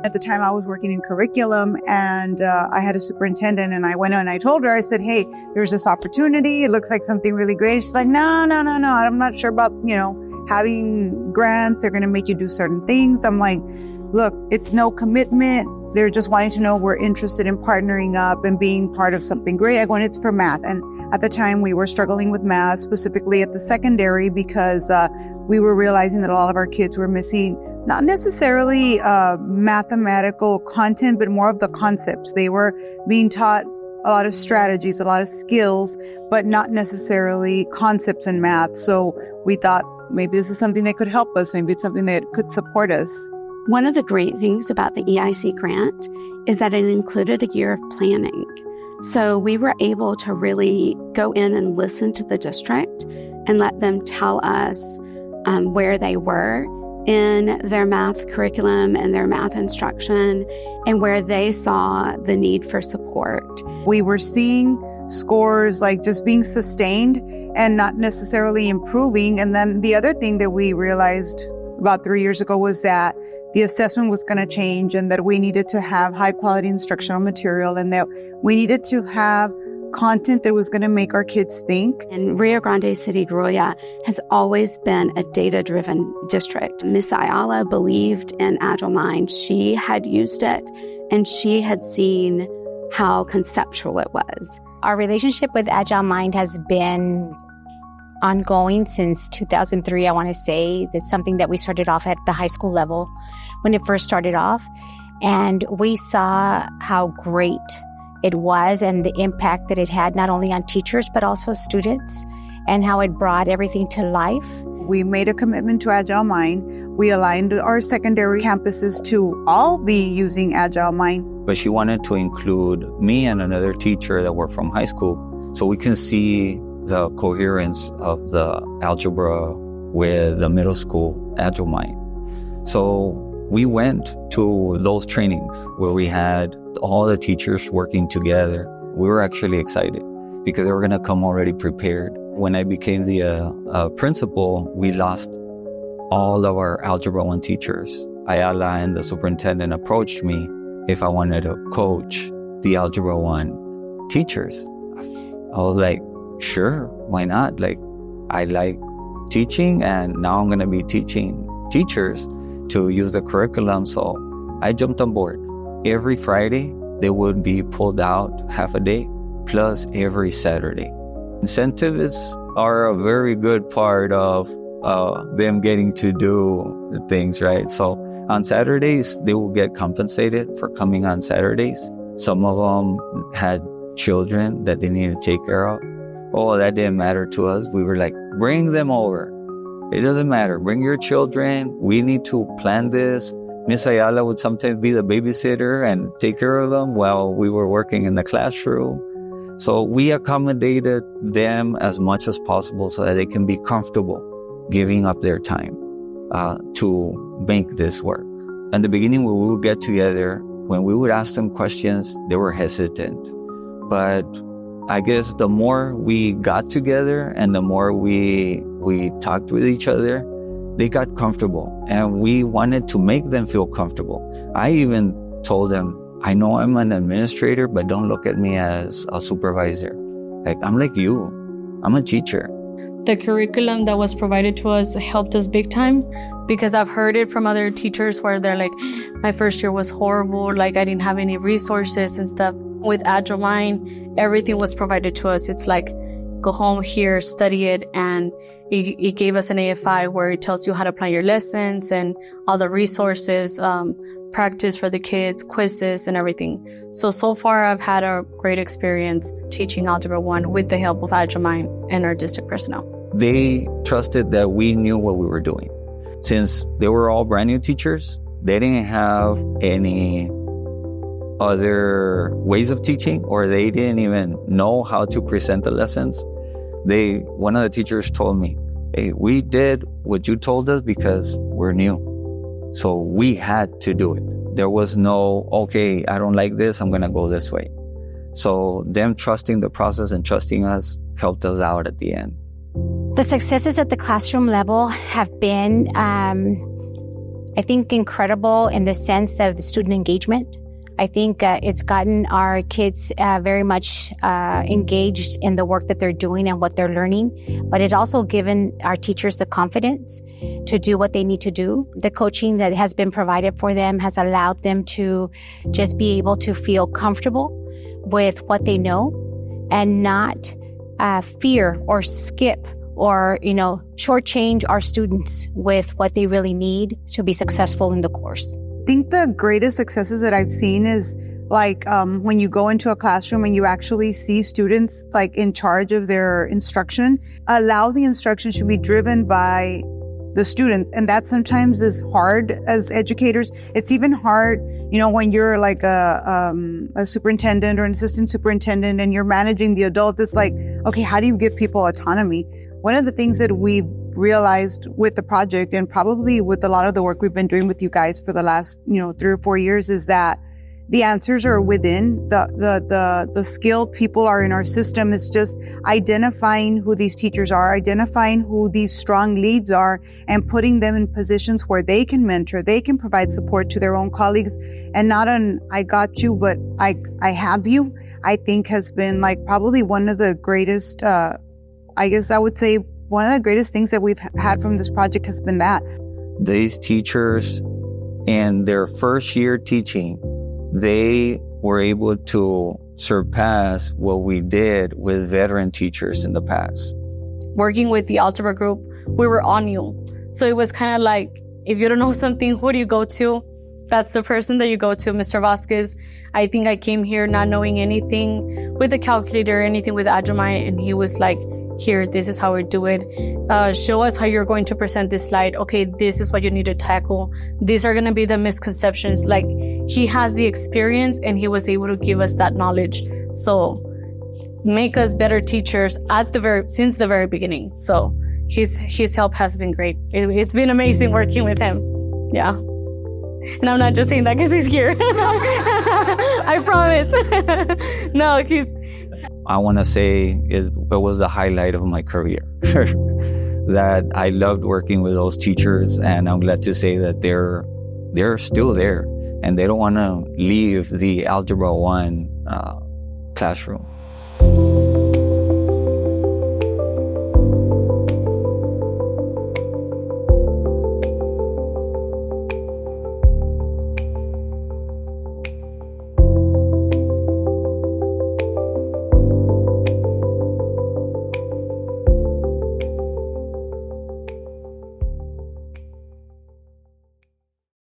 At the time I was working in curriculum, and I had a superintendent, and I went and I told her, I said, hey, there's this opportunity. It looks like something really great. She's like, no. I'm not sure about, having grants. They're going to make you do certain things. I'm like, look, it's no commitment. They're just wanting to know we're interested in partnering up and being part of something great. I go, and it's for math. And at the time we were struggling with math, specifically at the secondary, because we were realizing that a lot of our kids were missing not necessarily mathematical content, but more of the concepts. They were being taught a lot of strategies, a lot of skills, but not necessarily concepts in math. So we thought maybe this is something that could help us. Maybe it's something that could support us. One of the great things about the EIC grant is that it included a year of planning. So we were able to really go in and listen to the district and let them tell us where they were in their math curriculum and their math instruction, and where they saw the need for support. We were seeing scores like just being sustained and not necessarily improving. And then the other thing that we realized about 3 years ago was that the assessment was going to change, and that we needed to have high quality instructional material, and that we needed to have content that was going to make our kids think. And Rio Grande City, Grulla has always been a data-driven district. Miss Ayala believed in Agile Mind. She had used it, and she had seen how conceptual it was. Our relationship with Agile Mind has been ongoing since 2003, I want to say. That's something that we started off at the high school level when it first started off. And we saw how great it was and the impact that it had not only on teachers, but also students, and how it brought everything to life. We made a commitment to Agile Mind. We aligned our secondary campuses to all be using Agile Mind. But she wanted to include me and another teacher that were from high school, so we can see the coherence of the algebra with the middle school Agile Mind. So we went to those trainings where we had all the teachers working together. We were actually excited because they were going to come already prepared. When I became the principal, we lost all of our Algebra 1 teachers. Ayala and the superintendent approached me if I wanted to coach the Algebra 1 teachers. I was like, sure, why not? Like, I like teaching, and now I'm going to be teaching teachers to use the curriculum. So I jumped on board. Every Friday, they would be pulled out half a day, plus every Saturday. Incentives are a very good part of them getting to do the things, right? So on Saturdays, they will get compensated for coming on Saturdays. Some of them had children that they needed to take care of. Oh, that didn't matter to us. We were like, bring them over. It doesn't matter. Bring your children. We need to plan this. Miss Ayala would sometimes be the babysitter and take care of them while we were working in the classroom. So we accommodated them as much as possible so that they can be comfortable giving up their time to make this work. In the beginning, when we would get together, when we would ask them questions, they were hesitant. But I guess the more we got together and the more we talked with each other, they got comfortable, and we wanted to make them feel comfortable. I even told them, I know I'm an administrator, but don't look at me as a supervisor. Like, I'm like you. I'm a teacher. The curriculum that was provided to us helped us big time, because I've heard it from other teachers where they're like, my first year was horrible, like I didn't have any resources and stuff. With Agile Mind, everything was provided to us. It's like, go home here, study it, and it gave us an AFI where it tells you how to plan your lessons and all the resources, practice for the kids, quizzes, and everything. So far, I've had a great experience teaching Algebra 1 with the help of Agile Mind and our district personnel. They trusted that we knew what we were doing. Since they were all brand new teachers, they didn't have any other ways of teaching, or they didn't even know how to present the lessons. One of the teachers told me, hey, we did what you told us because we're new. So we had to do it. There was no, okay, I don't like this, I'm going to go this way. So them trusting the process and trusting us helped us out at the end. The successes at the classroom level have been, I think, incredible in the sense of the student engagement. I think it's gotten our kids very much engaged in the work that they're doing and what they're learning, but it also given our teachers the confidence to do what they need to do. The coaching that has been provided for them has allowed them to just be able to feel comfortable with what they know and not fear or skip or, shortchange our students with what they really need to be successful in the course. I think the greatest successes that I've seen is when you go into a classroom and you actually see students in charge of their instruction, allow the instruction to be driven by the students. And that sometimes is hard as educators. It's even hard, when you're a superintendent or an assistant superintendent and you're managing the adults. It's okay, how do you give people autonomy? One of the things that we've realized with the project and probably with a lot of the work we've been doing with you guys for the last, 3 or 4 years is that the answers are within the skilled people are in our system. It's just identifying who these teachers are, identifying who these strong leads are, and putting them in positions where they can mentor, they can provide support to their own colleagues, and not I got you, but I have you. I think has been probably one of the greatest, I guess I would say one of the greatest things that we've had from this project has been that. These teachers in their first year teaching, they were able to surpass what we did with veteran teachers in the past. Working with the algebra group, we were on you. So it was kind of if you don't know something, who do you go to? That's the person that you go to, Mr. Vasquez. I think I came here not knowing anything with the calculator or anything with Agilmind, and he was here, this is how we do it. Show us how you're going to present this slide. Okay, this is what you need to tackle. These are going to be the misconceptions. He has the experience and he was able to give us that knowledge. So make us better teachers since the very beginning. So his help has been great. It's been amazing working with him. Yeah. And I'm not just saying that because he's here. I promise. No, I want to say it was the highlight of my career. That I loved working with those teachers, and I'm glad to say that they're still there, and they don't want to leave the Algebra 1 classroom.